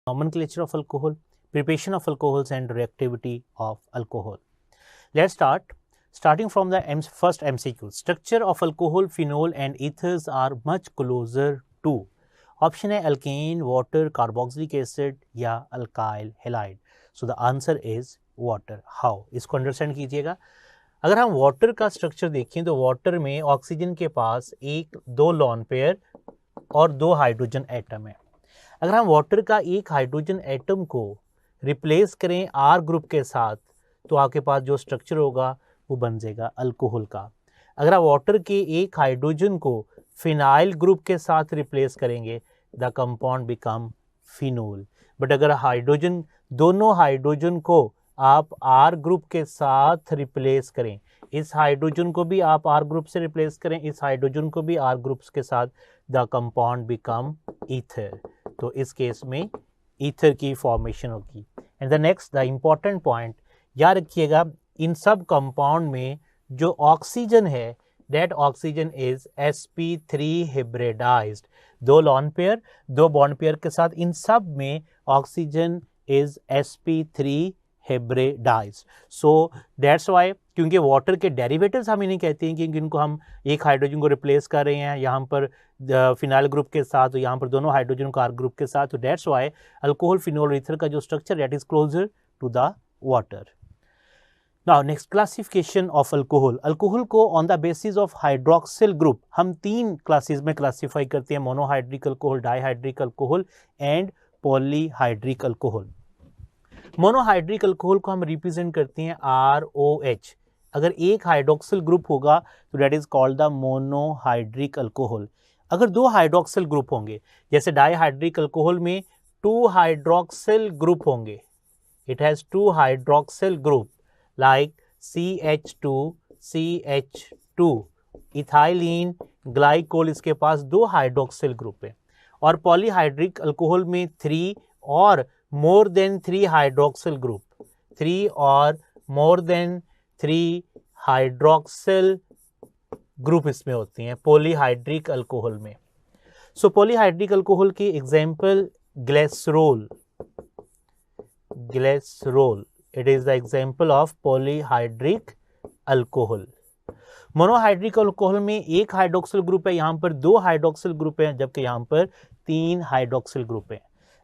nomenclature of alcohol, preparation of alcohols and reactivity of alcohol. Let's starting from the first MCQ. Structure of alcohol, phenol and ethers are much closer to. Option है alkane, water, carboxylic acid या alkyl halide. So the answer is water. How? इसको understand कीजिएगा. अगर हम water का structure देखें तो water में ऑक्सीजन के पास दो लॉन पेयर और दो हाइड्रोजन एटम है. अगर हम वाटर का एक हाइड्रोजन एटम को रिप्लेस करें आर ग्रुप के साथ तो आपके पास जो स्ट्रक्चर होगा वो बन जाएगा अल्कोहल का. अगर आप वाटर के एक हाइड्रोजन को फिनाइल ग्रुप के साथ रिप्लेस करेंगे the compound become phenol. But अगर हाइड्रोजन दोनों हाइड्रोजन को आप आर ग्रुप के साथ रिप्लेस करें, इस हाइड्रोजन को भी आप आर ग्रुप से रिप्लेस करें, इस हाइड्रोजन को भी आर ग्रुप्स के साथ, द कंपाउंड बिकम ईथर. तो इस केस में ईथर की फॉर्मेशन होगी. And the next the important point याद रखिएगा, इन सब कंपाउंड में जो ऑक्सीजन है that oxygen is sp3 hybridized. दो लॉन पेयर दो बॉन्ड पेयर के साथ इन सब में oxygen is sp3 hybridized. So that's why, क्योंकि वाटर के डेरिवेटिव्स हम इन्हें कहते हैं क्योंकि इनको हम एक हाइड्रोजन को रिप्लेस कर रहे हैं यहाँ पर फिनाइल ग्रुप के साथ, तो यहाँ पर दोनों हाइड्रोजन को आर ग्रुप के साथ. तो that's why alcohol, phenol, ether का जो structure that is closer to the water. Now next classification of alcohol. Alcohol को on the basis of hydroxyl group हम तीन क्लासेस में क्लासीफाई करते हैं, monohydric alcohol, dihydric alcohol and polyhydric alcohol. Monohydric alcohol को हम रिप्रेजेंट करते हैं ROH. अगर एक हाइड्रोक्सिल ग्रुप होगा तो that is called the monohydric alcohol. अगर दो हाइड्रोक्सिल ग्रुप होंगे, जैसे डाईहाइड्रिक अल्कोहल में 2 हाइड्रोक्सिल ग्रुप होंगे, it has 2 hydroxyl group like CH2, CH2, ethylene, glycol, इसके पास 2 हाइड्रोक्सिल ग्रुप है. और पॉलीहाइड्रिक अल्कोहल में 3 और मोर देन 3 हाइड्रोक्सिल ग्रुप, 3 और मोर देन 3 हाइड्रोक्सिल ग्रुप इसमें होती हैं पॉलीहाइड्रिक अल्कोहल में. सो पॉलीहाइड्रिक अल्कोहल की example glycerol. It is the example of polyhydric alcohol. Monohydric alcohol में एक हाइड्रोक्सिल ग्रुप है, यहाँ पर 2 हाइड्रोक्सिल ग्रुप है, जबकि यहाँ पर 3 हाइड्रोक्सिल ग्रुप है.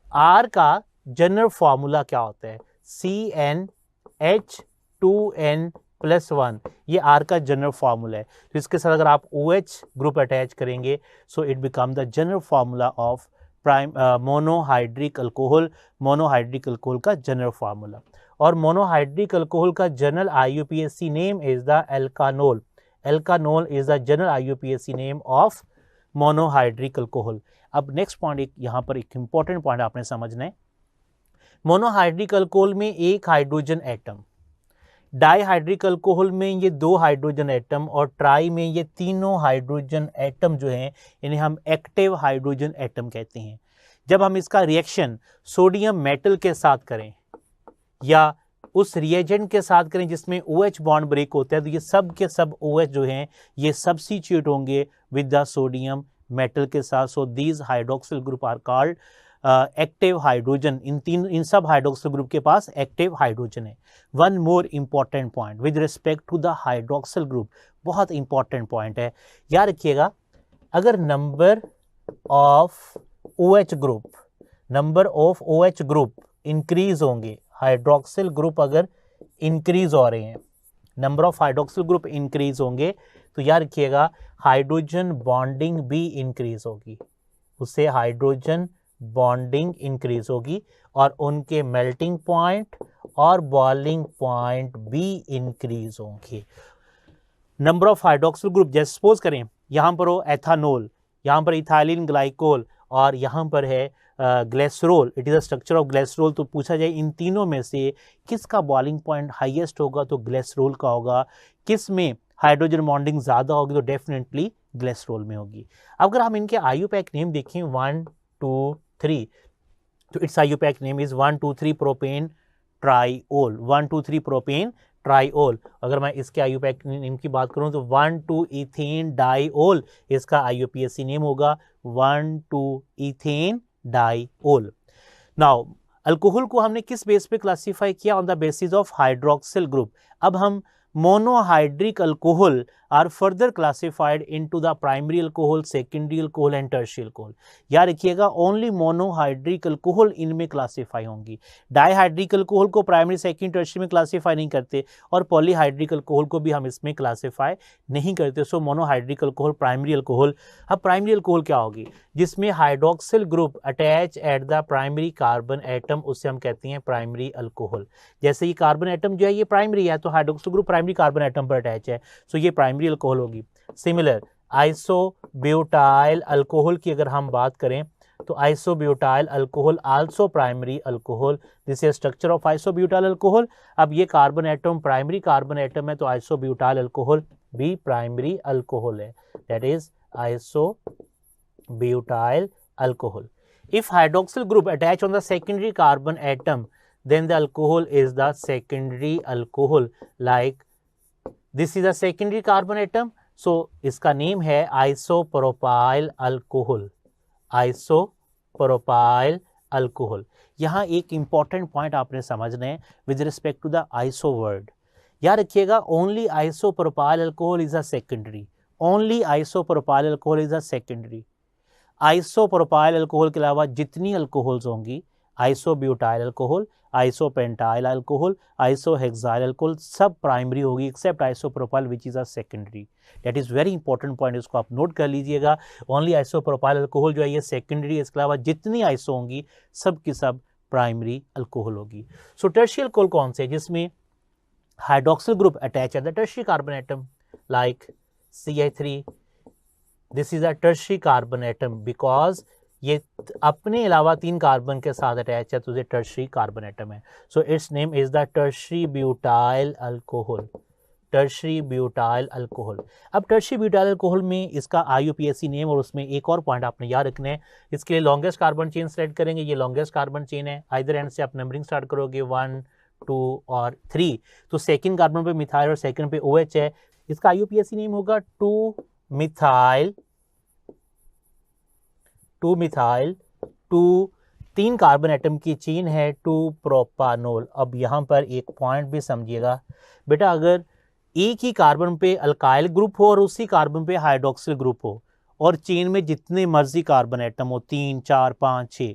आर का जनरल फार्मूला क्या होता है? CnH2n+1. ये आर का जनरल फार्मूला है. तो इसके साथ अगर आप OH ग्रुप अटैच करेंगे so it become the general formula of monohydric alcohol. Monohydric alcohol का जनरल फार्मूला. और मोनोहाइड्रिक अल्कोहल का general IUPAC name is the alkanol. Alkanol is the general IUPAC name of monohydric alcohol. अब next point, यहाँ पर एक important point आपने समझना है. मोनोहाइड्रिक अल्कोहल में एक हाइड्रोजन एटम, डाईहाइड्रिक अल्कोहल में ये 2 हाइड्रोजन एटम और ट्राई में ये तीनों हाइड्रोजन एटम जो हैं इन्हें हम एक्टिव हाइड्रोजन एटम कहते हैं. जब हम इसका रिएक्शन सोडियम मेटल के साथ करें या उस रिएजेंट के साथ करें जिसमें OH बॉन्ड ब्रेक होता है तो ये सब के सब OH जो हैं ये सब्स्टिट्यूट होंगे विद द सोडियम मेटल के साथ. So these hydroxyl group are called active hydrogen. इन सब हाइड्रोक्सिल ग्रुप के पास एक्टिव हाइड्रोजन है. One more important point with respect to the hydroxyl group, बहुत इंपॉर्टेंट पॉइंट है, याद रखिएगा. अगर number of OH group increase होंगे, हाइड्रोक्सिल ग्रुप अगर इंक्रीज हो रहे हैं, number of hydroxyl group increase होंगे तो याद रखिएगा हाइड्रोजन बॉन्डिंग भी इंक्रीज होगी, उससे हाइड्रोजन बॉन्डिंग इंक्रीज होगी और उनके मेल्टिंग पॉइंट और बॉइलिंग पॉइंट भी इंक्रीज होंगे. नंबर ऑफ हाइड्रोक्सिल ग्रुप, जैसे सपोज करें यहाँ पर हो एथानोल, यहाँ पर इथाइलिन ग्लाइकोल और यहाँ पर है glycerol, it is a structure of glycerol. तो पूछा जाए इन तीनों में से किसका बॉइलिंग पॉइंट हाईएस्ट होगा तो ग्लिसरॉल का होगा. किस में हाइड्रोजन बॉन्डिंग ज़्यादा होगी तो डेफिनेटली ग्लिसरॉल में होगी. अगर हम इनके IUPAC नेम देखें 1, 2, 3 तो it's IUPAC name is 1, 2, 3 propane triol. 1, 2, 3 propane triol. अगर मैं इसके IUPAC नेम की बात करूं तो 1, 2 इथेन डाईओल इसका IUPAC नेम होगा 1, 2 इथेन डाईओल. नाउ अल्कोहल को हमने किस बेस पे क्लासीफाई किया? On the basis of hydroxyl group. अब हम monohydric alcohol are further classified into the primary alcohol, secondary alcohol and tertiary alcohol. याद रखिएगा ओनली मोनोहाइड्रिक अल्कोहल इनमें क्लासीफाई होंगी। डाईहाइड्रिक अल्कोहल को प्राइमरी, सेकेंड, टर्शियरी में क्लासीफाई नहीं करते और पॉलीहाइड्रिक अल्कोहल को भी हम इसमें क्लासीफाई नहीं करते। सो मोनोहाइड्रिक अल्कोहल प्राइमरी अल्कोहल। अब प्राइमरी अल्कोहल क्या होगी? जिसमें hydroxyl group attach at the primary carbon atom, उससे हम कहते हैं प्राइमरी अल्कोहल। जैसे ये कार्बन एटम जो है ये प्राइमरी है, तो hydroxyl group primary carbon atom पर अटैच है, सो ये प्राइमरी अल्कोहल होगी। सिमिलर आइसोब्यूटाइल अल्कोहल की अगर हम बात करें तो isobutyl alcohol also primary alcohol. This is structure of isobutyl alcohol. अब ये carbon atom primary carbon atom है, तो आइसोब्यूटाइल अल्कोहल भी प्राइमरी अल्कोहल है, that is isobutyl alcohol. If hydroxyl group attach on the secondary carbon atom, then the alcohol is the secondary alcohol. Like this is a secondary carbon atom, so इसका name है isopropyl alcohol, isopropyl alcohol। यहाँ एक important point आपने समझना है with respect to the iso word. याद रखिएगा ओनली isopropyl alcohol is a secondary, only isopropyl alcohol is a secondary। Isopropyl alcohol के अलावा जितनी अल्कोहल्स होंगी, isobutyl alcohol, isopentyl alcohol, isohexyl alcohol, सब प्राइमरी होगी except isopropyl which is a secondary. That is very important point, इसको आप note कर लीजिएगा। ओनली आइसोप्रोपाइल अल्कोहल जो है ये सेकेंडरी है, इसके अलावा जितनी आइसो होंगी सब की सब प्राइमरी अल्कोहल होगी। सो टर्शियरी अल्कोहल कौन से? जिसमें hydroxyl group attach at the tertiary carbon atom like CH3। This is a tertiary carbon atom because ये अपने अलावा 3 कार्बन के साथ अटैच है, तो ये टर्शियरी कार्बन एटम है। So it's name is the tertiary butyl alcohol, tertiary butyl alcohol. अब टर्शियरी ब्यूटाइल अल्कोहल में इसका IUPAC नेम, और उसमें एक और पॉइंट आपने याद रखना है। इसके लिए लॉन्गेस्ट कार्बन चेन सेलेक्ट करेंगे, ये लॉन्गेस्ट कार्बन चेन है, आइदर एंड से आप नंबरिंग स्टार्ट करोगे 1, 2 और 3। तो सेकेंड कार्बन पे मिथाइल और सेकेंड पे OH है, इसका IUPAC नेम होगा 2 मिथाइल 3 कार्बन एटम की चेन है 2 प्रोपानोल। अब यहाँ पर एक पॉइंट भी समझिएगा बेटा, अगर एक ही कार्बन पे अल्काइल ग्रुप हो और उसी कार्बन पे हाइड्रोक्सिल ग्रुप हो और चेन में जितने मर्जी कार्बन एटम हो 3, 4, 5, 6,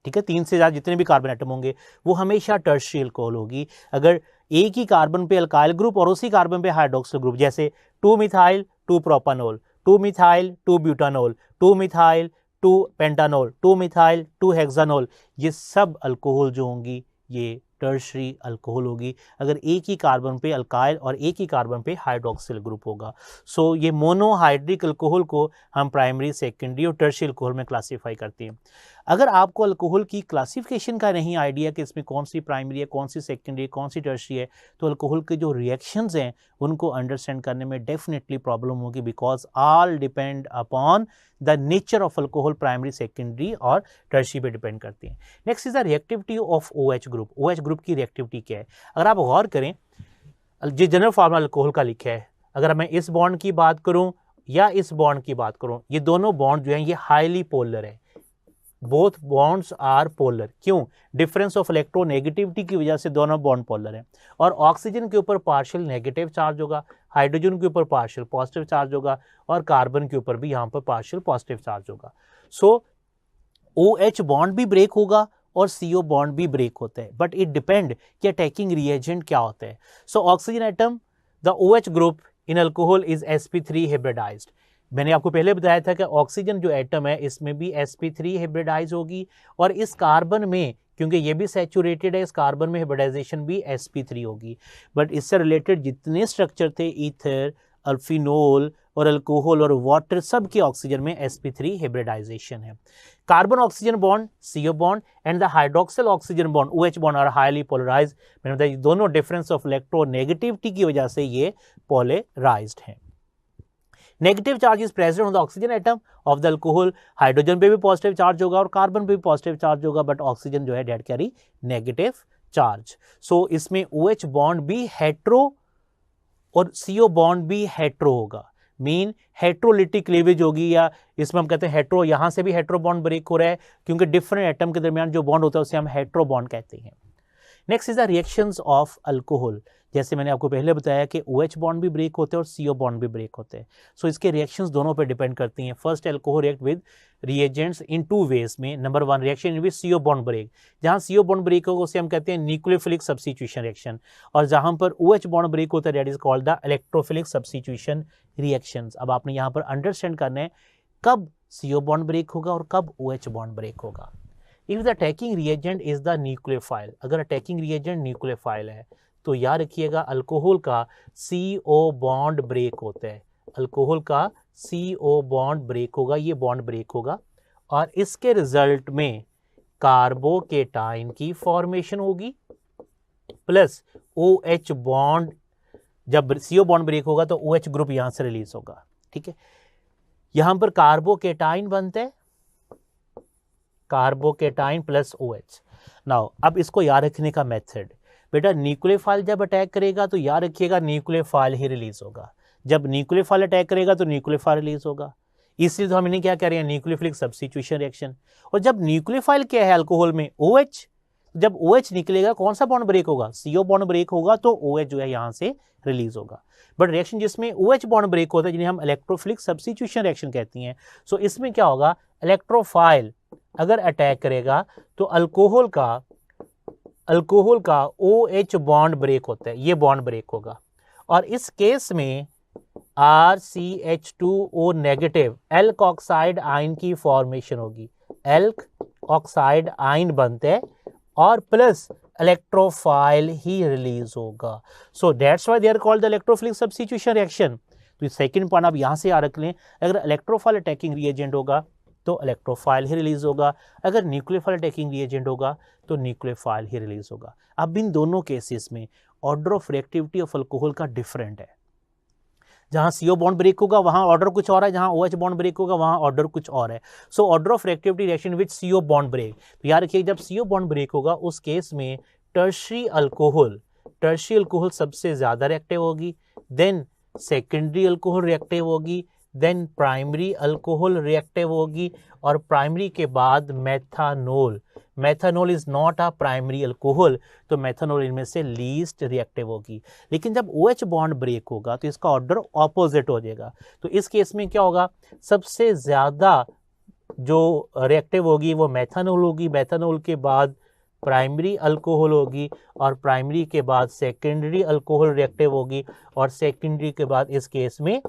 ठीक है, 3 से ज़्यादा जितने भी कार्बन एटम होंगे वो हमेशा टर्शियरी अल्कोहल होगी। अगर एक ही कार्बन पे अल्काइल ग्रुप और उसी कार्बन पे हाइड्रोक्सिल ग्रुप, जैसे 2 methyl 2 propanol, 2 methyl 2 butanol, 2 methyl 2 पेंटानोल, 2 methyl 2 हेक्सानोल, ये सब अल्कोहल जो होंगी ये टर्शियरी अल्कोहल होगी अगर एक ही कार्बन पे अल्काइल और एक ही कार्बन पे हाइड्रोक्सिल ग्रुप होगा। सो ये मोनोहाइड्रिक अल्कोहल को हम प्राइमरी, सेकेंडरी और टर्शियरी अल्कोहल में क्लासीफाई करते हैं। अगर आपको अल्कोहल की क्लासिफिकेशन का नहीं आइडिया कि इसमें कौन सी प्राइमरी है, कौन सी सेकेंडरी, कौन सी टर्शियरी है, तो अल्कोहल के जो रिएक्शंस हैं उनको अंडरस्टैंड करने में डेफिनेटली प्रॉब्लम होगी, because all depend upon the nature of alcohol, primary, secondary और टर्शियरी पे डिपेंड करते हैं। Next is the reactivity of OH group. OH group की रिएक्टिविटी क्या है? अगर आप गौर करें, जो जनरल फार्मूला अल्कोहल का लिखा है, अगर मैं इस बॉन्ड की बात करूं या इस बॉन्ड की बात करूं, ये दोनों बॉन्ड जो हैं ये हाईली पोलर है। Both bonds are polar. क्यों? डिफरेंस ऑफ इलेक्ट्रोनेगेटिविटी की वजह से दोनों बॉन्ड पोलर हैं। और ऑक्सीजन के ऊपर पार्शियल नेगेटिव चार्ज होगा, हाइड्रोजन के ऊपर पार्शियल पॉजिटिव चार्ज होगा और कार्बन के ऊपर भी यहाँ पर पार्शियल पॉजिटिव चार्ज होगा। सो OH बॉन्ड भी ब्रेक होगा और CO बॉन्ड भी ब्रेक होता है, बट इट डिपेंड कि अटैकिंग रिएजेंट क्या होता है। So oxygen atom, the OH group in alcohol is sp3 hybridized. मैंने आपको पहले बताया था कि ऑक्सीजन जो एटम है इसमें भी sp3 हाइब्रिडाइज होगी और इस कार्बन में, क्योंकि ये भी सैचुरेटेड है, इस कार्बन में हाइब्रिडाइजेशन भी sp3 होगी। बट इससे रिलेटेड जितने स्ट्रक्चर थे, ईथर, अल्फिनोल और अल्कोहल और वाटर, सब के ऑक्सीजन में sp3 हाइब्रिडाइजेशन है। Carbon oxygen bond, CO bond and the hydroxyl oxygen bond, OH bond are highly polarized. मैंने बताया दोनों डिफरेंस ऑफ इलेक्ट्रोनेगेटिविटी की वजह से ये पोलराइज्ड हैं। Negative charge is present on the oxygen atom of the alcohol. Hydrogen पे भी पॉजिटिव चार्ज होगा और कार्बन पे भी पॉजिटिव चार्ज होगा, बट ऑक्सीजन जो है डेट कैरी नेगेटिव चार्ज। सो इसमें OH बॉन्ड भी हेट्रो और CO बॉन्ड भी हेट्रो होगा। मीन हेट्रोलिटिक क्लीवेज होगी, या इसमें हम कहते हैं हेट्रो, यहाँ से भी हेट्रो बॉन्ड ब्रेक हो रहा है क्योंकि डिफरेंट एटम के दरमियान जो बॉन्ड होता है उसे हम हेट्रो बॉन्ड कहते हैं। Next is the reactions of alcohol. जैसे मैंने आपको पहले बताया कि OH बॉन्ड भी ब्रेक होते हैं और CO बॉन्ड भी ब्रेक होते हैं। सो इसके रिएक्शंस दोनों पे डिपेंड करती हैं। First, alcohol react with reagents in 2 ways में। Number 1 reaction in which CO bond break, जहाँ CO बॉन्ड ब्रेक होगा उसे हम कहते हैं न्यूक्लियोफिलिक सब्स्टिट्यूशन रिएक्शन, और जहाँ पर OH बॉन्ड ब्रेक होता है that is called the electrophilic substitution reactions. अब आपने यहाँ पर अंडरस्टैंड करना है कब CO बॉन्ड ब्रेक होगा और कब OH बॉन्ड ब्रेक होगा। If the attacking reagent is the nucleophile, अगर अटैकिंग रिएजेंट न्यूक्लियोफाइल है तो याद रखिएगा अल्कोहल का CO बॉन्ड ब्रेक होता है, अल्कोहल का CO बॉन्ड ब्रेक होगा, ये बॉन्ड ब्रेक होगा और इसके रिजल्ट में कार्बोकेटाइन की फॉर्मेशन होगी प्लस OH बॉन्ड, जब CO बॉन्ड ब्रेक होगा तो OH ग्रुप यहां से रिलीज होगा। ठीक है, यहां पर कार्बोकेटाइन बनते हैं, कार्बोकेटाइन प्लस OH। नाउ अब इसको याद रखने का मेथड, बेटा न्यूक्लियोफाइल जब अटैक करेगा तो याद रखिएगा न्यूक्लियोफाइल ही रिलीज होगा, जब न्यूक्लियोफाइल अटैक करेगा तो न्यूक्लियोफाइल रिलीज होगा, इसलिए तो हम इन्हें क्या कह रहे हैं न्यूक्लियोफिलिक सब्स्टिट्यूशन रिएक्शन। और जब न्यूक्लियोफाइल क्या है अल्कोहल में OH, जब OH निकलेगा कौन सा बॉन्ड ब्रेक होगा, CO बॉन्ड ब्रेक होगा तो OH जो है यहां से रिलीज होगा। बट रिएक्शन जिसमें OH बॉन्ड ब्रेक होता है जिन्हें हम इलेक्ट्रोफिलिक सब्स्टिट्यूशन रिएक्शन कहती हैं, सो इसमें क्या होगा, इलेक्ट्रोफाइल अगर अटैक करेगा तो अल्कोहल का OH बॉन्ड ब्रेक होता है, ये बॉन्ड ब्रेक होगा और इस केस में RCH2O negative alkoxide ion की फॉर्मेशन होगी, एल्क ऑक्साइड आयन बनते हैं और प्लस इलेक्ट्रोफाइल ही रिलीज होगा। So that's why they are called the electrophilic substitution reaction. तो सेकंड पॉइंट आप यहां से याद रख लें, अगर इलेक्ट्रोफाइल अटैकिंग रिएजेंट होगा तो इलेक्ट्रोफाइल ही रिलीज होगा, अगर न्यूक्लियोफाइल अटैकिंग रिएजेंट होगा तो न्यूक्लियोफाइल ही रिलीज होगा। अब इन दोनों केसेस में order of reactivity of alcohol का डिफरेंट है, जहां CO बॉन्ड ब्रेक होगा वहां ऑर्डर कुछ और है, जहां OH बॉन्ड ब्रेक होगा वहां ऑर्डर कुछ और है। So order of reactivity reaction with CO bond break, तो याद रखिए जब CO बॉन्ड ब्रेक होगा उस केस में टर्शियरी अल्कोहल सबसे ज्यादा रिएक्टिव होगी, देन सेकेंडरी अल्कोहल रिएक्टिव होगी, देन प्राइमरी अल्कोहल रिएक्टिव होगी और प्राइमरी के बाद methanol is not a primary alcohol, तो मेथानोल इनमें से लीस्ट रिएक्टिव होगी। लेकिन जब OH बॉन्ड ब्रेक होगा तो इसका ऑर्डर ऑपोजिट हो जाएगा, तो इस केस में क्या होगा, सबसे ज्यादा जो रिएक्टिव होगी वो मेथानोल होगी, मेथानोल के बाद प्राइमरी अल्कोहल होगी और प्राइमरी के बाद सेकेंडरी अल्कोहल रिएक्टिव होगी और सेकेंडरी के बाद इस केस में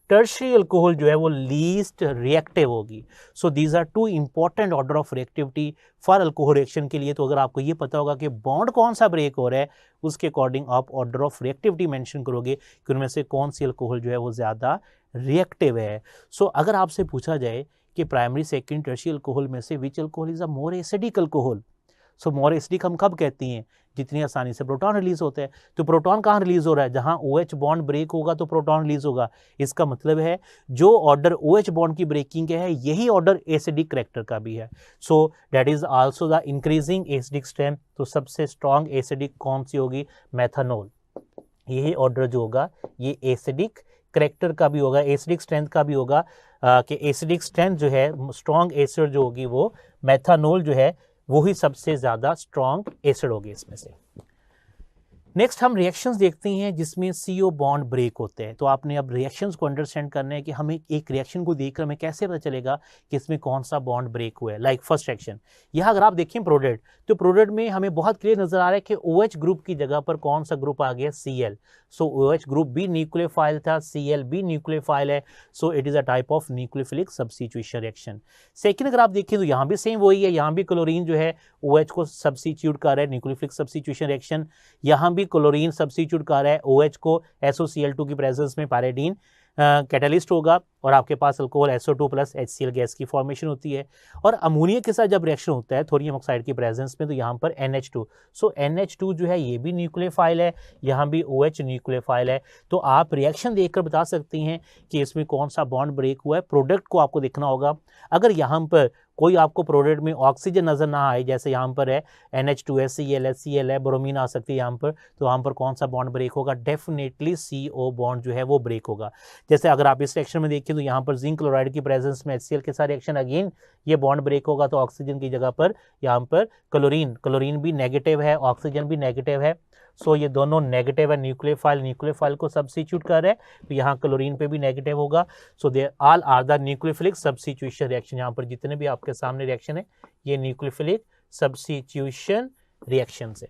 टर्शियरी अल्कोहल जो है वो लीस्ट रिएक्टिव होगी। So these are two important order of reactivity for alcohol reaction के लिए। तो अगर आपको ये पता होगा कि बॉन्ड कौन सा ब्रेक हो रहा है उसके अकॉर्डिंग आप ऑर्डर ऑफ रिएक्टिविटी मेंशन करोगे कि उनमें से कौन सी अल्कोहल जो है वो ज़्यादा रिएक्टिव है। सो अगर आपसे पूछा जाए कि प्राइमरी सेकेंड टर्शियरी अल्कोहल में से which alcohol is a more acidic alcohol, so more acidic हम कब कहती हैं, जितनी आसानी से प्रोटॉन रिलीज होते हैं। तो प्रोटॉन कहाँ रिलीज हो रहा है, जहां OH बॉन्ड ब्रेक होगा तो प्रोटॉन रिलीज होगा। इसका मतलब है जो ऑर्डर OH बॉन्ड की ब्रेकिंग है यही ऑर्डर एसिडिक करैक्टर का भी है। So that is also the increasing acidic strength. तो सबसे स्ट्रॉन्ग एसिडिक कौन सी होगी, मेथानोल। यही ऑर्डर जो होगा ये एसिडिक करैक्टर का भी होगा, एसिडिक स्ट्रेंथ का भी होगा कि एसिडिक स्ट्रेंथ जो है स्ट्रॉन्ग एसिड जो होगी वो मेथानोल जो है वही सबसे ज्यादा स्ट्रॉन्ग एसिड होगी इसमें से। नेक्स्ट हम रिएक्शंस देखते हैं जिसमें CO बॉन्ड ब्रेक होते हैं। तो आपने अब रिएक्शंस को अंडरस्टैंड करना है कि हमें एक रिएक्शन को देखकर हमें कैसे पता चलेगा कि इसमें कौन सा बॉन्ड ब्रेक हुआ है। लाइक फर्स्ट रिएक्शन, यहाँ अगर आप देखें प्रोडक्ट, तो प्रोडक्ट में हमें बहुत क्लियर नजर आ रहा है कि OH ग्रुप की जगह पर कौन सा ग्रुप आ गया, Cl। सो OH ग्रुप भी न्यूक्लियोफाइल था, Cl भी न्यूक्लियोफाइल है, so it is a type of nucleophilic substitution reaction. Second अगर आप देखें तो यहाँ भी सेम वही है, यहाँ भी क्लोरीन जो है OH को सब्स्टिट्यूट कर रहा है, न्यूक्लियोफिलिक सब्स्टिट्यूशन रिएक्शन। यहाँ भी क्लोरीन सब्स्टिट्यूट कर रहा है OH को, SOCl2 की प्रेजेंस में पैराडीन कैटलिस्ट होगा और आपके पास alcohol SO2 plus HCl gas की फॉर्मेशन होती है। और अमोनिया के साथ जब रिएक्शन होता है थोरियम ऑक्साइड की प्रेजेंस में तो यहाँ पर NH2, सो NH2 जो है ये भी न्यूक्लियोफाइल है, यहाँ भी OH न्यूक्लियोफाइल है। तो आप रिएक्शन देखकर बता सकती हैं कि इसमें कौन सा बॉन्ड ब्रेक हुआ है। प्रोडक्ट को आपको देखना होगा, अगर यहाँ पर कोई आपको प्रोडक्ट में ऑक्सीजन नज़र ना आए, जैसे यहाँ पर है NH2HCl HCl है, ब्रोमीन आ सकती है यहाँ पर, तो यहाँ पर कौन सा बॉन्ड ब्रेक होगा? डेफिनेटली CO बॉन्ड जो है वो ब्रेक होगा। जैसे अगर आप इस रिएक्शन में देखिए तो यहाँ पर जिंक क्लोराइड की प्रेजेंस में HCl के साथ रिएक्शन, अगेन ये बॉन्ड ब्रेक होगा, तो ऑक्सीजन की जगह पर यहाँ पर क्लोरीन भी नेगेटिव है, ऑक्सीजन भी नेगेटिव है। सो ये दोनों नेगेटिव है, न्यूक्लियोफाइल को सब्स्टिट्यूट कर रहे हैं, तो यहाँ क्लोरीन पे भी नेगेटिव होगा। So they all are the nucleophilic substitution reaction. यहाँ पर जितने भी आपके सामने रिएक्शन है ये न्यूक्लियोफिलिक सब्स्टिट्यूशन रिएक्शन है।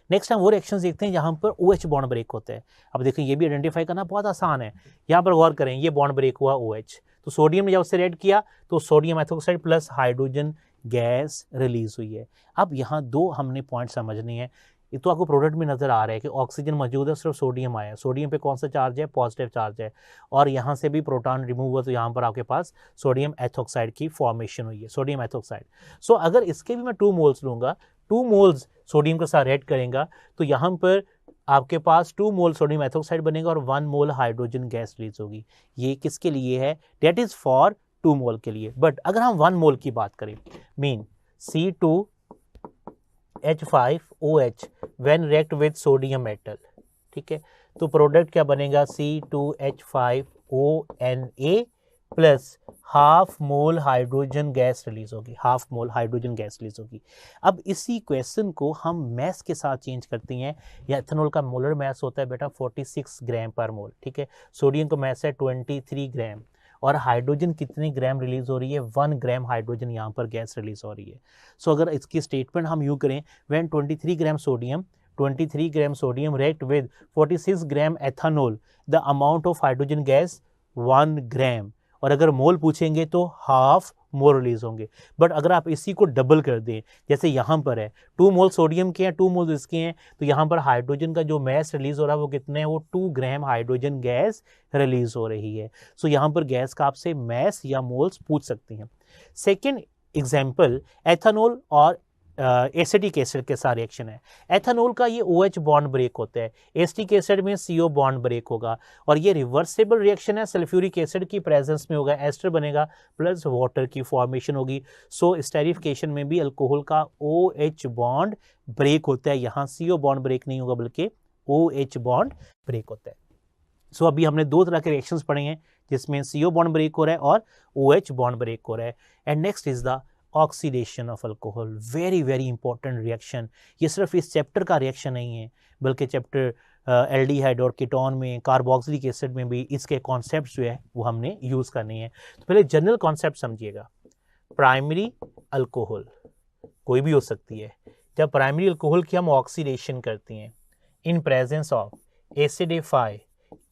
नेक्स्ट हम वो रिएक्शन देखते हैं जहाँ पर OH बॉन्ड ब्रेक होते हैं। अब देखिए ये भी आइडेंटिफाई करना बहुत आसान है। यहाँ पर गौर करें, ये बॉन्ड ब्रेक हुआ OH, तो सोडियम ने जब उससे रेड किया तो sodium ethoxide plus hydrogen gas release हुई है। अब यहाँ दो हमने पॉइंट समझने हैं। ये तो आपको प्रोडक्ट में नजर आ रहा है कि ऑक्सीजन मौजूद है, सिर्फ सोडियम आया है। सोडियम पे कौन सा चार्ज है? पॉजिटिव चार्ज है, और यहाँ से भी प्रोटॉन रिमूव हुआ, तो यहाँ पर आपके पास सोडियम एथोक्साइड की फॉर्मेशन हुई है, सोडियम एथोक्साइड। सो अगर इसके भी मैं 2 मोल्स लूंगा, 2 मोल्स सोडियम के साथ रेड करेंगे, तो यहाँ पर आपके पास 2 मोल सोडियम एथोक्साइड बनेगा और 1 मोल हाइड्रोजन गैस रिलीज होगी। ये किसके लिए है? डेट इज फॉर 2 मोल के लिए। बट अगर हम 1 मोल की बात करें, mean C2H5OH when react with sodium metal, ठीक है, तो प्रोडक्ट क्या बनेगा? C2H5ONa plus half mole hydrogen gas release होगी, half mole hydrogen gas release होगी। अब इसी क्वेश्चन को हम मैस के साथ चेंज करते हैं। या एथेनॉल का मोलर मैस होता है बेटा 46 ग्राम पर मोल, ठीक है। सोडियम का मैस है 23 ग्राम, और हाइड्रोजन कितनी ग्राम रिलीज हो रही है? 1 ग्राम हाइड्रोजन यहाँ पर गैस रिलीज हो रही है। सो अगर इसकी स्टेटमेंट हम यूँ करें, when 23 gram sodium react with 46 gram ethanol, the amount of hydrogen gas 1 ग्राम, और अगर मोल पूछेंगे तो हाफ मोल रिलीज होंगे। बट अगर आप इसी को डबल कर दें, जैसे यहाँ पर है 2 मोल सोडियम के हैं, 2 मोल इसके हैं, तो यहाँ पर हाइड्रोजन का जो मैस रिलीज हो रहा है वो कितने हैं? वो 2 ग्राम हाइड्रोजन गैस रिलीज हो रही है। सो यहाँ पर गैस का आपसे मैस या मोल्स पूछ सकते हैं। सेकेंड एग्जाम्पल, एथेनॉल और एसिटिक एसिड के साथ रिएक्शन है। एथेनॉल का ये OH बॉन्ड ब्रेक होता है, एसिटिक एसिड में CO बॉन्ड ब्रेक होगा, और ये रिवर्सिबल रिएक्शन है, सल्फ्यूरिक एसिड की प्रेजेंस में होगा, एस्टर बनेगा प्लस वाटर की फॉर्मेशन होगी। सो स्टेरिफिकेशन में भी अल्कोहल का OH बॉन्ड ब्रेक होता है, यहाँ CO बॉन्ड ब्रेक नहीं होगा बल्कि OH बॉन्ड ब्रेक होता है। सो अभी हमने 2 तरह के रिएक्शंस पढ़े हैं जिसमें CO बॉन्ड ब्रेक हो रहा है और OH बॉन्ड ब्रेक हो रहा है। And next is the oxidation of alcohol, very very important reaction. ये सिर्फ इस चैप्टर का रिएक्शन नहीं है, बल्कि चैप्टर एल्डिहाइड और कीटोन में, कार्बोक्सिलिक एसिड में भी इसके कॉन्सेप्ट जो है वो हमने यूज़ करने हैं। तो पहले जनरल कॉन्सेप्ट समझिएगा। प्राइमरी अल्कोहल कोई भी हो सकती है। जब प्राइमरी अल्कोहल की हम ऑक्सीडेशन करते हैं इन प्रेजेंस ऑफ एसिडिफाई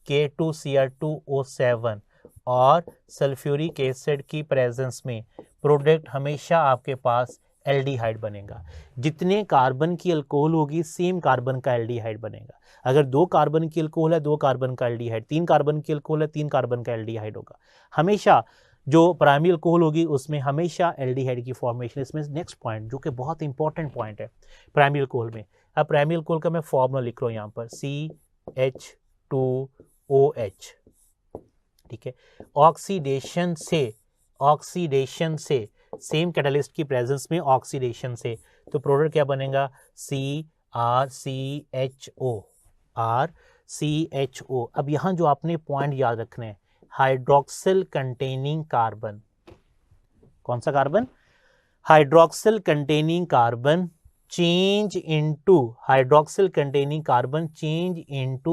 K2Cr2O7 और सल्फ्यूरिक एसिड की प्रेजेंस में प्रोडक्ट हमेशा आपके पास एल्डिहाइड बनेगा। जितने कार्बन की अल्कोहल होगी सेम कार्बन का एल्डिहाइड बनेगा। अगर 2 कार्बन की अल्कोहल है 2 कार्बन का एल्डिहाइड, 3 कार्बन की अल्कोहल है 3 कार्बन का एल्डिहाइड होगा। हमेशा जो प्राइमरी अल्कोहल होगी उसमें हमेशा एल्डिहाइड की फॉर्मेशन। इसमें नेक्स्ट पॉइंट जो कि बहुत इंपॉर्टेंट पॉइंट है प्राइमरी अल्कोहल में। अब प्राइमरी अल्कोहल का मैं फॉर्मूला लिख रहा हूँ यहाँ पर CH2OH, ठीक है। ऑक्सीडेशन से सेम कैटालिस्ट की प्रेजेंस में ऑक्सीडेशन से तो प्रोडक्ट क्या बनेगा? RCHO। अब यहाँ जो आपने पॉइंट याद रखने हैं, हाइड्रोक्सिल कंटेनिंग कार्बन, कौन सा carbon? Hydroxyl containing carbon change into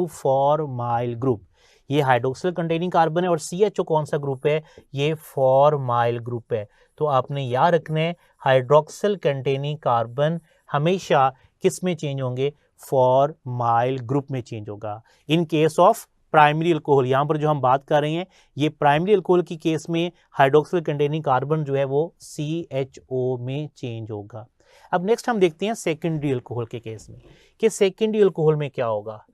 formyl group. ये हाइड्रोक्सिल कंटेनिंग कार्बन है और CHO कौन सा ग्रुप है? ये फॉर्माइल ग्रुप है। तो आपने याद रखना है हाइड्रोक्सिल कंटेनिंग कार्बन हमेशा किस में चेंज होंगे? फॉर्माइल ग्रुप में चेंज होगा। In case of primary alcohol, यहाँ पर जो हम बात कर रहे हैं ये प्राइमरी अल्कोहल की केस में हाइड्रोक्सिल कंटेनिंग कार्बन जो है वो CHO में चेंज होगा। अब नेक्स्ट हम देखते हैं सेकेंडरी अल्कोहल के केस में कि सेकेंडरी अल्कोहल में क्या होगा।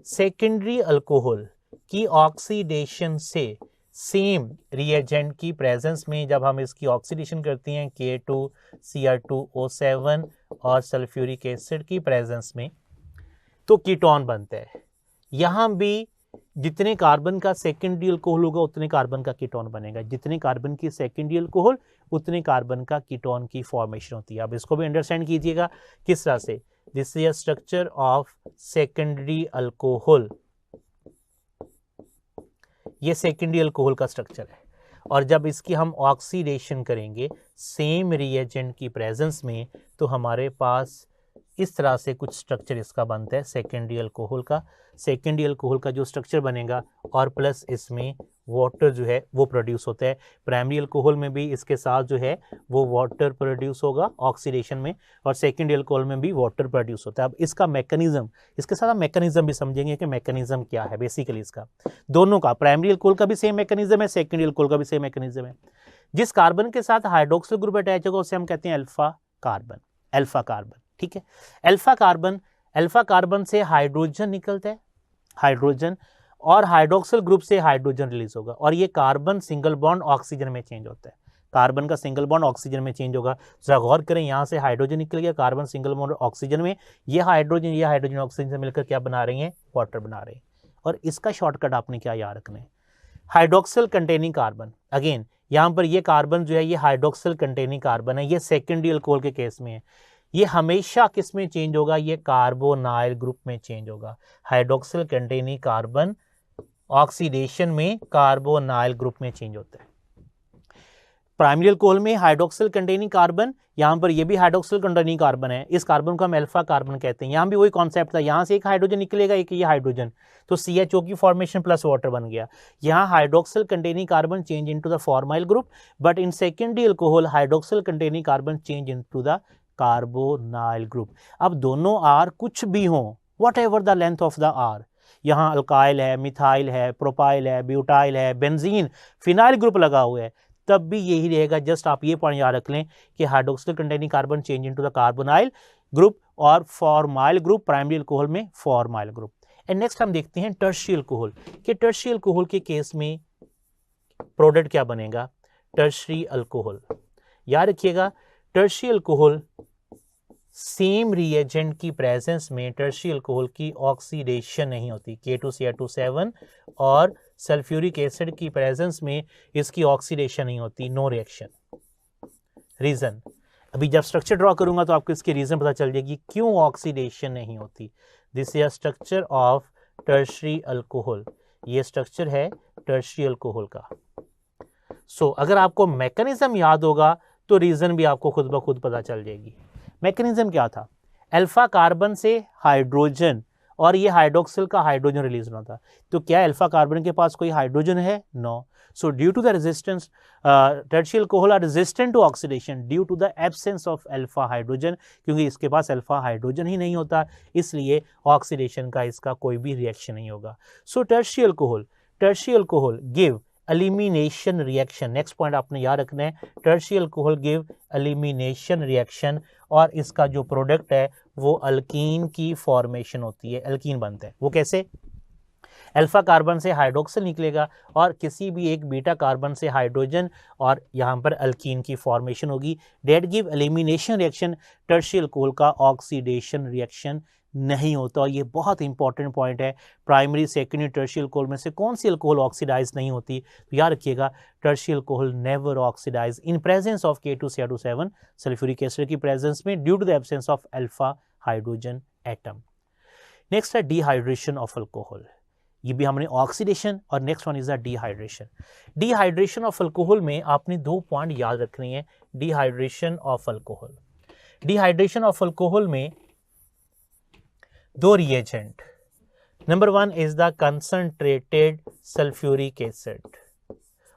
सेकेंडरी अल्कोहल की ऑक्सीडेशन से सेम रिएजेंट की प्रेजेंस में जब हम इसकी ऑक्सीडेशन करते हैं K2Cr2O7 और सल्फ्यूरिक एसिड की प्रेजेंस में तो कीटोन बनता है। यहाँ भी जितने कार्बन का सेकेंडरी अल्कोहल होगा उतने कार्बन का कीटोन बनेगा, जितने कार्बन की सेकेंडरी अल्कोहल उतने कार्बन का कीटोन की फॉर्मेशन होती है। अब इसको भी अंडरस्टैंड कीजिएगा किस तरह से, this is a structure of secondary alcohol, ये सेकेंडरी अल्कोहल का स्ट्रक्चर है। और जब इसकी हम ऑक्सीडेशन करेंगे सेम रिएजेंट की प्रेजेंस में, तो हमारे पास इस तरह से कुछ स्ट्रक्चर इसका बनता है सेकेंडरी अल्कोहल का। सेकेंडरी अल्कोहल का जो स्ट्रक्चर बनेगा और प्लस इसमें वाटर जो है वो प्रोड्यूस होता है। प्राइमरी अल्कोहल में भी इसके साथ जो है वो वाटर प्रोड्यूस होगा ऑक्सीडेशन में, और सेकेंडरी अल्कोहल में भी वाटर प्रोड्यूस होता है। अब इसका मैकेनिज्म, इसके साथ हम मैकेनिज्म भी समझेंगे कि मैकेनिज्म क्या है बेसिकली इसका। दोनों का, प्राइमरी अल्कोहल का भी सेम मैकेनिज्म है, सेकेंडरी अल्कोहल का भी सेम मैकेनिज्म है। जिस कार्बन के साथ हाइड्रोक्सिल ग्रुप अटैच होगा उसे हम कहते हैं अल्फा कार्बन, अल्फा कार्बन, ठीक है। अल्फा कार्बन से हाइड्रोजन निकलता है, हाइड्रोजन, और हाइड्रोक्सिल ग्रुप से हाइड्रोजन रिलीज होगा, और ये कार्बन सिंगल बॉन्ड ऑक्सीजन में चेंज होता है। कार्बन का सिंगल बॉन्ड ऑक्सीजन में चेंज होगा। जरा गौर करें, यहाँ से हाइड्रोजन निकल गया, कार्बन सिंगल बॉन्ड ऑक्सीजन में, ये हाइड्रोजन ऑक्सीजन से मिलकर क्या बना रही हैं, वाटर बना रहे हैं। और इसका शॉर्टकट आपने क्या याद रखना है, हाइड्रोक्सिल कंटेनिंग कार्बन। अगेन यहाँ पर ये कार्बन जो है ये हाइड्रोक्सिल कंटेनिंग कार्बन है, ये सेकेंडरी अल्कोहल के केस में है। ये हमेशा किस में चेंज होगा, ये कार्बोनाइल ग्रुप में चेंज होगा। हाइड्रोक्सिल कंटेनिंग कार्बन ऑक्सीडेशन में कार्बोनाइल ग्रुप में चेंज होता है। प्राइमरी अल्कोहल में हाइड्रोक्सिल कंटेनिंग कार्बन, यहाँ पर ये भी हाइड्रोक्सिल कंटेनिंग कार्बन है, इस कार्बन को हम अल्फा कार्बन कहते हैं। यहाँ भी वही कॉन्सेप्ट था, यहाँ से एक हाइड्रोजन निकलेगा, एक ये हाइड्रोजन, तो CHO की फॉर्मेशन प्लस वाटर बन गया। यहाँ hydroxyl containing carbon change into the formyl group, but in secondary alcohol hydroxyl containing carbon change into the carbonyl group. अब दोनों आर कुछ भी हों, whatever the length of the R, यहाँ alkyl है, मिथाइल है, प्रोपाइल है, butyl है, बेंजीन, फिनाइल ग्रुप लगा हुआ है, तब भी यही रहेगा। जस्ट आप ये पॉइंट याद रख लें कि hydroxyl containing carbon change into the carbonyl group, और फॉर्माइल ग्रुप प्राइमरी अल्कोहल में फॉर्माइल ग्रुप। एंड नेक्स्ट हम देखते हैं टर्शियरी अल्कोहल, कि टर्शियरी अल्कोहल के केस में प्रोडक्ट क्या बनेगा, टर्शियरी अल्कोहल। याद रखिएगा, टर्शियरी अल्कोहल सेम रिएजेंट की प्रेजेंस में टर्शियरी अल्कोहल की ऑक्सीडेशन नहीं होती, K2Cr2 और सल्फ्यूरिक एसिड की प्रेजेंस में इसकी ऑक्सीडेशन नहीं होती, नो रिएक्शन। रीजन, अभी जब स्ट्रक्चर ड्रॉ करूंगा तो आपको इसकी रीजन पता चल जाएगी क्यों ऑक्सीडेशन नहीं होती। This is a structure of tertiary alcohol, ये स्ट्रक्चर है टर्शियरी अल्कोहल का। सो अगर आपको मैकेनिज्म याद होगा तो रीजन भी आपको खुद ब खुद पता चल जाएगी। मैकेनिज्म क्या था, अल्फा कार्बन से हाइड्रोजन, और ये हाइड्रोक्सिल का हाइड्रोजन रिलीज होना था। तो क्या अल्फा कार्बन के पास कोई हाइड्रोजन है, no. So due to the resistance, tertiary alcohol are resistant to oxidation due to the absence of alpha hydrogen, क्योंकि इसके पास अल्फा हाइड्रोजन ही नहीं होता, इसलिए ऑक्सीडेशन का इसका कोई भी रिएक्शन नहीं होगा। So tertiary alcohol give elimination reaction. Next point आपने याद रखना है, tertiary alcohol give elimination reaction, और इसका जो प्रोडक्ट है वो अल्कीन की फॉर्मेशन होती है, अल्कीन बनता है। वो कैसे, अल्फा कार्बन से हाइड्रोक्सिल निकलेगा और किसी भी एक बीटा कार्बन से हाइड्रोजन, और यहाँ पर अल्कीन की फॉर्मेशन होगी, that give elimination reaction. Tertiary alcohol का ऑक्सीडेशन रिएक्शन नहीं होता, और ये बहुत इंपॉर्टेंट पॉइंट है। प्राइमरी सेकेंडरी टर्शियरी अल्कोहल में से कौन सी अल्कोहल ऑक्सीडाइज नहीं होती, तो याद रखिएगा tertiary alcohol never oxidize in presence of K2Cr2 sulphuric acid की प्रेजेंस में due to the absence of alpha hydrogen atom. Next है डिहाइड्रेशन ऑफ अल्कोहल, ये भी हमने ऑक्सीडेशन, और next one is the dehydration. Dehydration of alcohol में आपने दो पॉइंट याद रखने हैं। Dehydration of alcohol, dehydration of alcohol में दो reagent, number one is the concentrated sulphuric acid,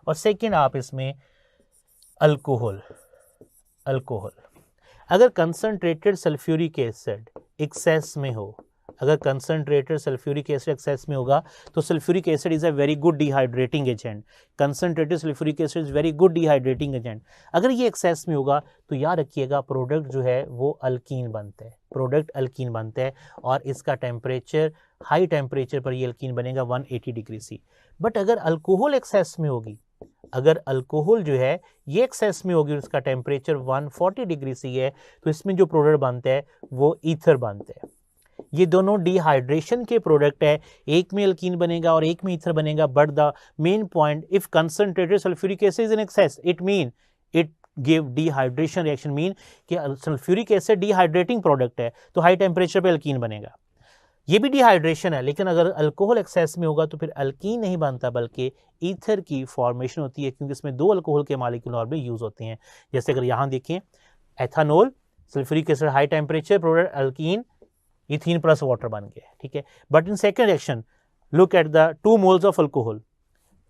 और सेकेंड आप इसमें अल्कोहल। अगर कंसंट्रेटेड सल्फ्यूरिक एसिड एक्सेस में हो, अगर कंसंट्रेटेड सल्फ्यूरिक एसिड एक्सेस में होगा तो sulphuric acid is a very good dehydrating agent. Concentrated sulphuric acid is very good dehydrating agent. अगर ये एक्सेस में होगा तो याद रखिएगा प्रोडक्ट जो है वो अल्कीन बनता है, प्रोडक्ट अल्कीन बनता है, और इसका टेम्परेचर, हाई टेम्परेचर पर ये अल्कीन बनेगा 180 डिग्री सी। बट अगर अल्कोहल एक्सेस में होगी, अगर अल्कोहल जो है ये एक्सेस में होगी, उसका टेम्परेचर 140 डिग्री सी है, तो इसमें जो प्रोडक्ट बनता है वो ईथर बनता है। ये दोनों डिहाइड्रेशन के प्रोडक्ट है, एक में अल्कीन बनेगा और एक में ईथर बनेगा, but the main point if concentrated sulphuric acid is in excess it mean it give dehydration reaction, mean कि सल्फ्यूरिक एसिड डिहाइड्रेटिंग प्रोडक्ट है तो हाई टेम्परेचर पे अल्कीन बनेगा। ये भी डिहाइड्रेशन है, लेकिन अगर अल्कोहल एक्सेस में होगा तो फिर अल्कीन नहीं बनता बल्कि ईथर की फॉर्मेशन होती है, क्योंकि इसमें दो अल्कोहल के मॉलिक्यूल और भी यूज होते हैं। जैसे अगर यहाँ देखें ethanol, sulphuric acid high temperature product, alkene ethene plus water बन गया, ठीक है। But in second reaction look at the 2 moles of alcohol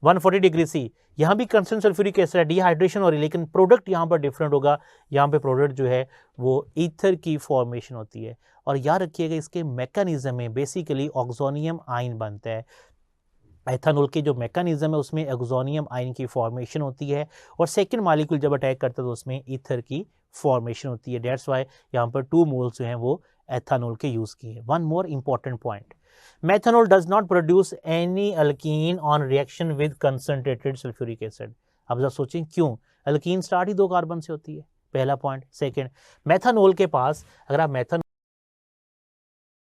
140 degree C, यहाँ भी कंस्टेंट सल्फ्यूरिक एसिड है, डिहाइड्रेशन हो रही है, लेकिन प्रोडक्ट यहाँ पर डिफरेंट होगा। यहाँ पे प्रोडक्ट जो है वो ईथर की फॉर्मेशन होती है। और याद रखिएगा इसके मैकेनिज्म में बेसिकली ऑक्सोनियम आयन बनता है। एथानोल के जो मैकेनिज्म है उसमें ऑक्सोनियम आयन की फॉर्मेशन होती है और सेकंड मॉलिक्यूल जब अटैक करता है तो उसमें ईथर की फॉर्मेशन होती है। डेट्स वाई यहाँ पर 2 मोल्स जो हैं वो एथानोल के यूज किए। One more important point, methanol does not produce any alkene on reaction with concentrated sulfuric acid। अब जरा सोचें क्यों, अल्कीन स्टार्ट ही 2 कार्बन से होती है, पहला पॉइंट। सेकंड, मेथनॉल के पास अगर आप मेथनॉल